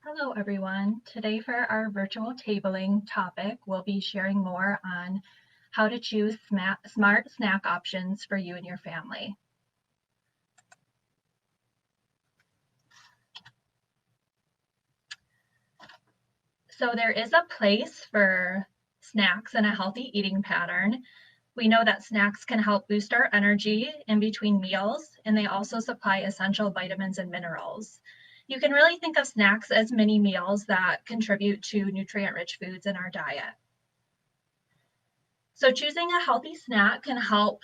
Hello, everyone. Today for our virtual tabling topic, we'll be sharing more on how to choose smart snack options for you and your family. So there is a place for snacks and a healthy eating pattern. We know that snacks can help boost our energy in between meals, and they also supply essential vitamins and minerals. You can really think of snacks as mini meals that contribute to nutrient-rich foods in our diet. So choosing a healthy snack can help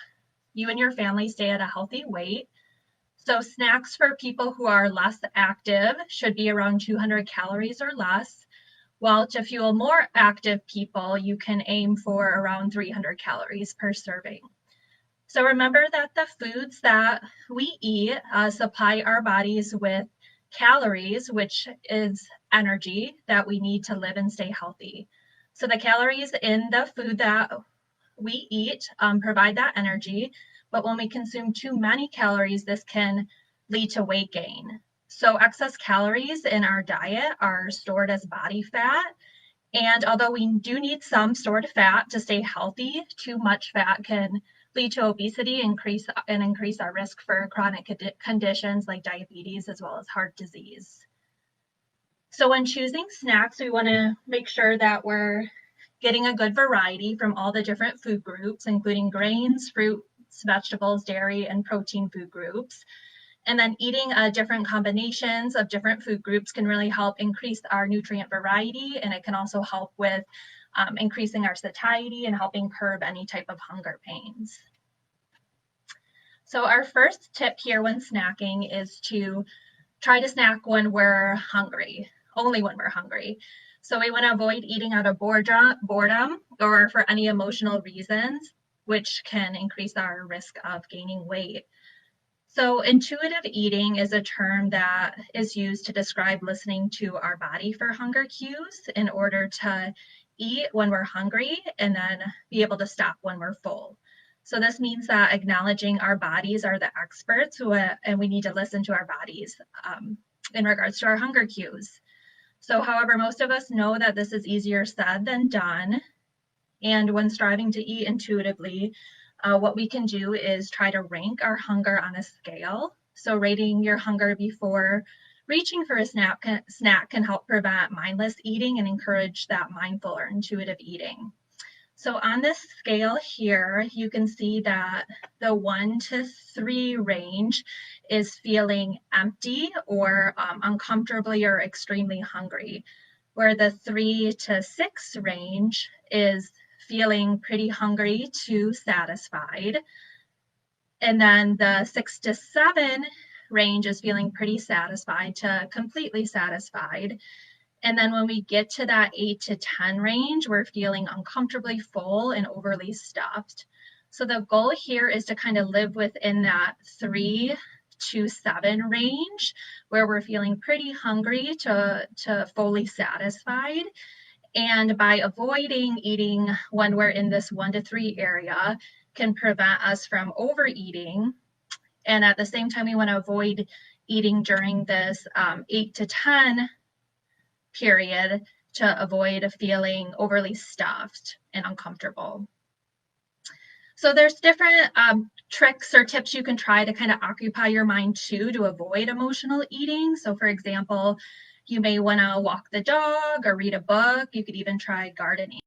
you and your family stay at a healthy weight. So snacks for people who are less active should be around 200 calories or less, while to fuel more active people, you can aim for around 300 calories per serving. So remember that the foods that we eat supply our bodies with calories, which is energy that we need to live and stay healthy. So the calories in the food that we eat provide that energy, but when we consume too many calories, this can lead to weight gain. So excess calories in our diet are stored as body fat. And although we do need some stored fat to stay healthy, too much fat can lead to obesity and increase our risk for chronic conditions like diabetes as well as heart disease. So when choosing snacks, we want to make sure that we're getting a good variety from all the different food groups, including grains, fruits, vegetables, dairy, and protein food groups. And then eating different combinations of different food groups can really help increase our nutrient variety, and it can also help with increasing our satiety and helping curb any type of hunger pains. So our first tip here when snacking is to try to snack when we're hungry, only when we're hungry. So we want to avoid eating out of boredom or for any emotional reasons, which can increase our risk of gaining weight. So intuitive eating is a term that is used to describe listening to our body for hunger cues in order to eat when we're hungry and then be able to stop when we're full. So this means that acknowledging our bodies are the experts and we need to listen to our bodies in regards to our hunger cues. So however, most of us know that this is easier said than done. And when striving to eat intuitively, what we can do is try to rank our hunger on a scale. So rating your hunger before reaching for a snack can help prevent mindless eating and encourage that mindful or intuitive eating. So on this scale here, you can see that the 1 to 3 range is feeling empty or uncomfortably or extremely hungry, where the 3 to 6 range is feeling pretty hungry to satisfied. And then the 6 to 7 range is feeling pretty satisfied to completely satisfied. And then when we get to that 8 to 10 range, we're feeling uncomfortably full and overly stuffed. So the goal here is to kind of live within that 3 to 7 range where we're feeling pretty hungry to fully satisfied. And by avoiding eating when we're in this 1 to 3 area can prevent us from overeating. And at the same time, we want to avoid eating during this 8 to 10 period to avoid feeling overly stuffed and uncomfortable. So there's different tricks or tips you can try to kind of occupy your mind too to avoid emotional eating. So for example, you may want to walk the dog or read a book. You could even try gardening.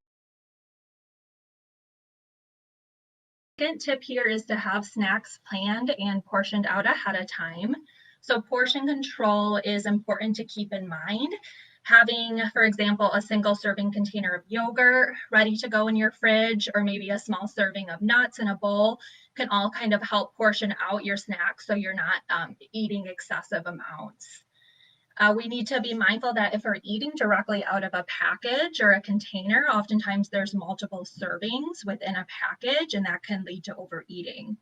Second tip here is to have snacks planned and portioned out ahead of time. So portion control is important to keep in mind. Having, for example, a single serving container of yogurt ready to go in your fridge, or maybe a small serving of nuts in a bowl can all kind of help portion out your snacks so you're not eating excessive amounts. We need to be mindful that if we're eating directly out of a package or a container, oftentimes there's multiple servings within a package, and that can lead to overeating.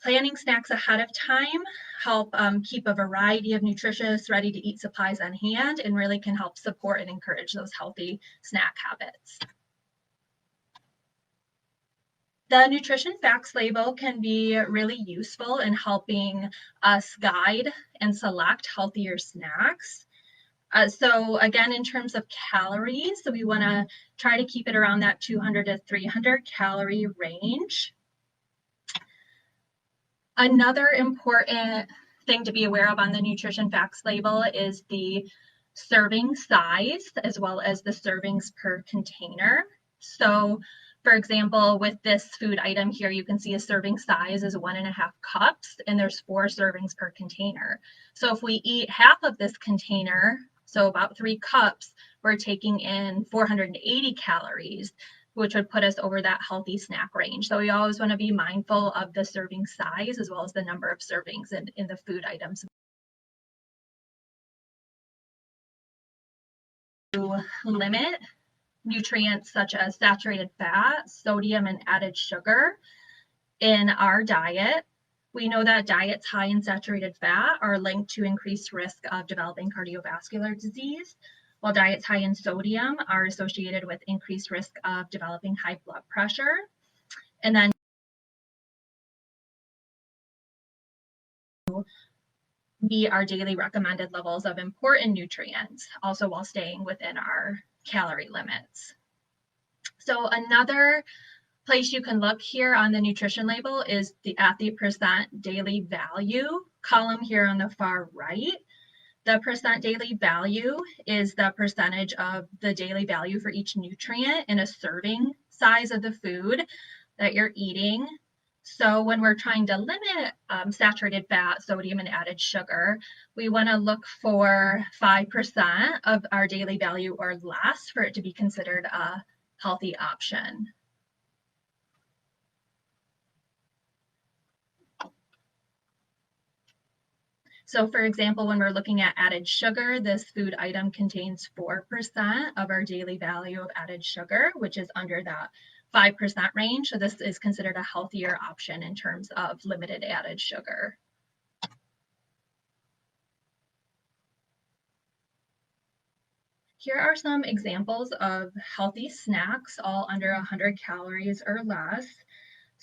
Planning snacks ahead of time help keep a variety of nutritious, ready-to-eat supplies on hand and really can help support and encourage those healthy snack habits. The nutrition facts label can be really useful in helping us guide and select healthier snacks. So again, in terms of calories, so we want to try to keep it around that 200 to 300 calorie range. Another important thing to be aware of on the nutrition facts label is the serving size as well as the servings per container. So for example, with this food item here, you can see a serving size is 1.5 cups and there's 4 servings per container. So if we eat half of this container, so about 3 cups, we're taking in 480 calories, which would put us over that healthy snack range. So we always want to be mindful of the serving size as well as the number of servings in the food items. To limit nutrients such as saturated fat, sodium, and added sugar in our diet. We know that diets high in saturated fat are linked to increased risk of developing cardiovascular disease, while diets high in sodium are associated with increased risk of developing high blood pressure. And then meet our daily recommended levels of important nutrients, also while staying within our calorie limits. So another place you can look here on the nutrition label is at the percent daily value column here on the far right. The percent daily value is the percentage of the daily value for each nutrient in a serving size of the food that you're eating. So when we're trying to limit saturated fat, sodium, and added sugar, we want to look for 5% of our daily value or less for it to be considered a healthy option. So for example, when we're looking at added sugar, this food item contains 4% of our daily value of added sugar, which is under that 5% range. So this is considered a healthier option in terms of limited added sugar. Here are some examples of healthy snacks, all under 100 calories or less.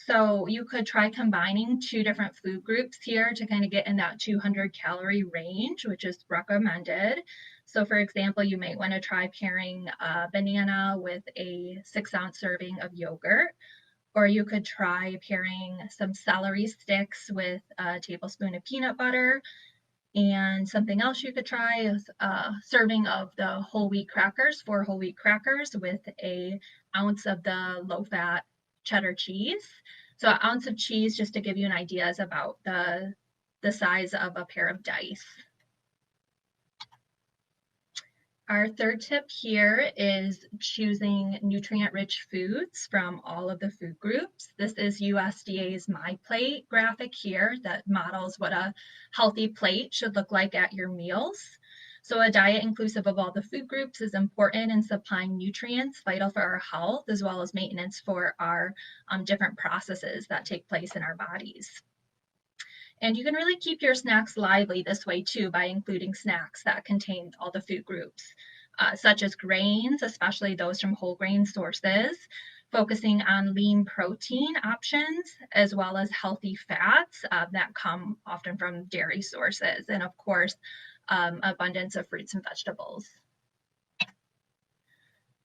So you could try combining 2 different food groups here to kind of get in that 200 calorie range, which is recommended. So for example, you might want to try pairing a banana with a 6-ounce serving of yogurt, or you could try pairing some celery sticks with a tablespoon of peanut butter. And something else you could try is a serving of the whole wheat crackers, 4 whole wheat crackers with an ounce of the low-fat cheddar cheese. So an ounce of cheese, just to give you an idea, is about the size of a pair of dice. Our third tip here is choosing nutrient-rich foods from all of the food groups. This is USDA's My Plate graphic here that models what a healthy plate should look like at your meals. So a diet inclusive of all the food groups is important in supplying nutrients vital for our health, as well as maintenance for our different processes that take place in our bodies. And you can really keep your snacks lively this way too by including snacks that contain all the food groups, such as grains, especially those from whole grain sources, focusing on lean protein options, as well as healthy fats that come often from dairy sources, and of course, abundance of fruits and vegetables.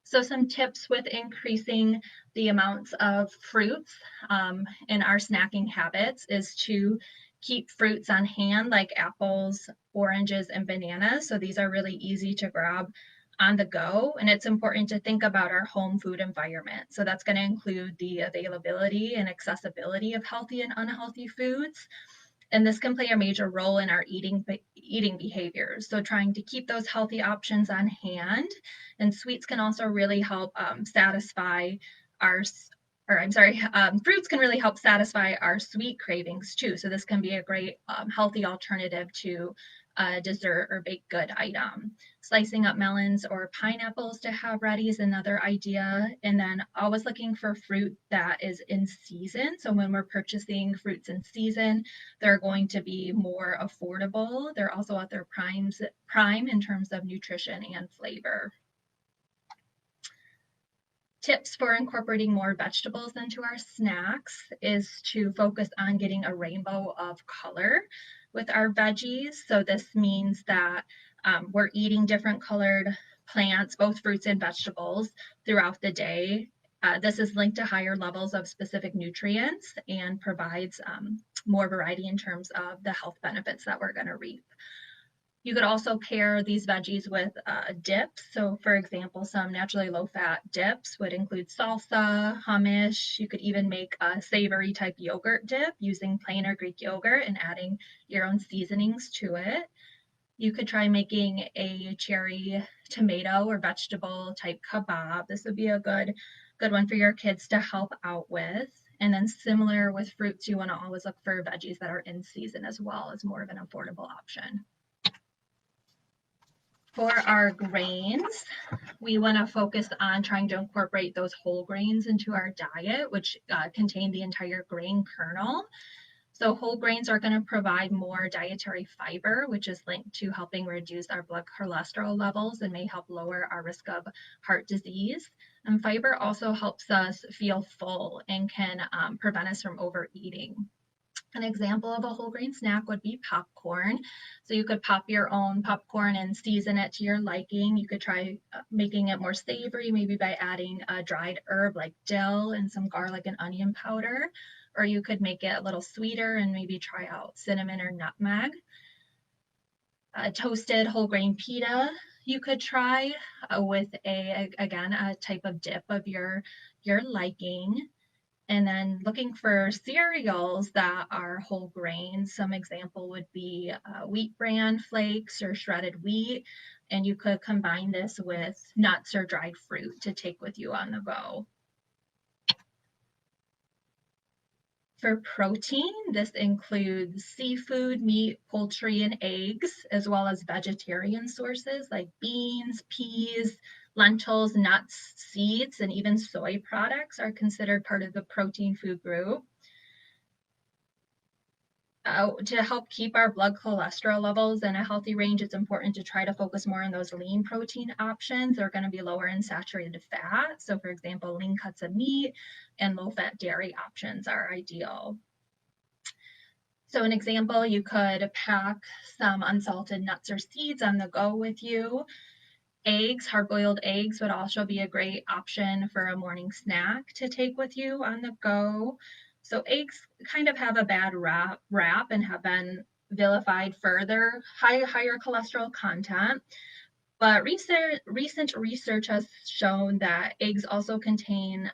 So some tips with increasing the amounts of fruits in our snacking habits is to keep fruits on hand like apples, oranges, and bananas. So these are really easy to grab on the go. And it's important to think about our home food environment. So that's going to include the availability and accessibility of healthy and unhealthy foods. And this can play a major role in our eating behaviors. So trying to keep those healthy options on hand. And sweets can also really help satisfy our fruits can really help satisfy our sweet cravings too. So this can be a great healthy alternative to a dessert or baked good item. Slicing up melons or pineapples to have ready is another idea. And then always looking for fruit that is in season. So when we're purchasing fruits in season, they're going to be more affordable. They're also at their prime in terms of nutrition and flavor. Tips for incorporating more vegetables into our snacks is to focus on getting a rainbow of color with our veggies. So this means that We're eating different colored plants, both fruits and vegetables, throughout the day. This is linked to higher levels of specific nutrients and provides more variety in terms of the health benefits that we're going to reap. You could also pair these veggies with dips. So for example, some naturally low-fat dips would include salsa, hummus. You could even make a savory type yogurt dip using plain or Greek yogurt and adding your own seasonings to it. You could try making a cherry tomato or vegetable type kebab. This would be a good one for your kids to help out with. And then similar with fruits, you want to always look for veggies that are in season as well as more of an affordable option. For our grains, we want to focus on trying to incorporate those whole grains into our diet, which contain the entire grain kernel. So whole grains are going to provide more dietary fiber, which is linked to helping reduce our blood cholesterol levels and may help lower our risk of heart disease. And fiber also helps us feel full and can prevent us from overeating. An example of a whole grain snack would be popcorn. So you could pop your own popcorn and season it to your liking. You could try making it more savory, maybe by adding a dried herb like dill and some garlic and onion powder. Or you could make it a little sweeter and maybe try out cinnamon or nutmeg. Toasted whole grain pita you could try with a type of dip of your liking. And then looking for cereals that are whole grains. Some example would be wheat bran flakes or shredded wheat. And you could combine this with nuts or dried fruit to take with you on the go. For protein, this includes seafood, meat, poultry, and eggs, as well as vegetarian sources like beans, peas, lentils, nuts, seeds, and even soy products are considered part of the protein food group. To help keep our blood cholesterol levels in a healthy range, it's important to try to focus more on those lean protein options. They're going to be lower in saturated fat. So for example, lean cuts of meat and low-fat dairy options are ideal. So an example, you could pack some unsalted nuts or seeds on the go with you. Eggs, hard-boiled eggs would also be a great option for a morning snack to take with you on the go. So eggs kind of have a bad rap and have been vilified for their higher cholesterol content. But recent research has shown that eggs also contain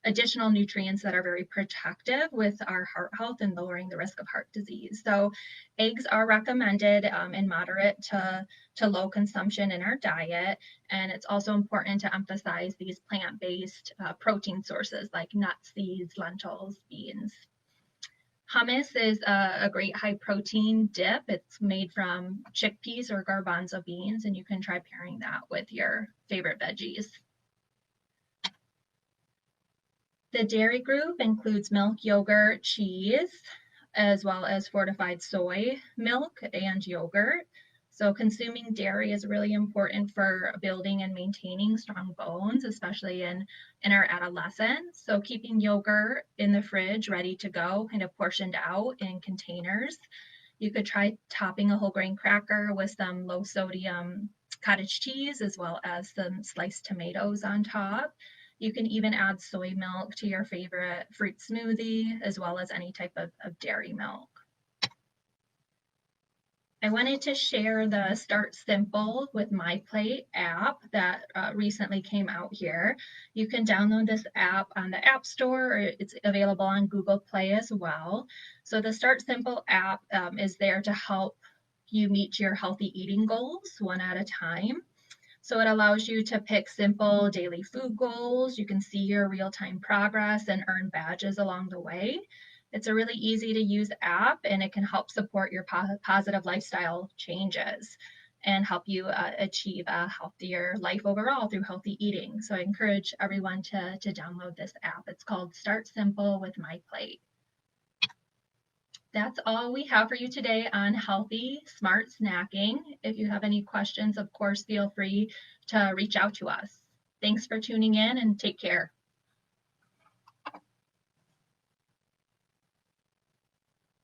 additional nutrients that are very protective with our heart health and lowering the risk of heart disease. So eggs are recommended in moderate to low consumption in our diet. And it's also important to emphasize these plant-based protein sources like nuts, seeds, lentils, beans. Hummus is a great high protein dip. It's made from chickpeas or garbanzo beans, and you can try pairing that with your favorite veggies. The dairy group includes milk, yogurt, cheese, as well as fortified soy milk and yogurt. So consuming dairy is really important for building and maintaining strong bones, especially in our adolescence. So keeping yogurt in the fridge ready to go, kind of portioned out in containers. You could try topping a whole grain cracker with some low sodium cottage cheese, as well as some sliced tomatoes on top. You can even add soy milk to your favorite fruit smoothie, as well as any type of dairy milk. I wanted to share the Start Simple with My Plate app that recently came out here. You can download this app on the App Store, or it's available on Google Play as well. So the Start Simple app is there to help you meet your healthy eating goals one at a time. So it allows you to pick simple daily food goals. You can see your real-time progress and earn badges along the way. It's a really easy to use app, and it can help support your positive lifestyle changes and help you achieve a healthier life overall through healthy eating. So I encourage everyone to download this app. It's called Start Simple with My Plate. That's all we have for you today on healthy, smart snacking. If you have any questions, of course, feel free to reach out to us. Thanks for tuning in, and take care.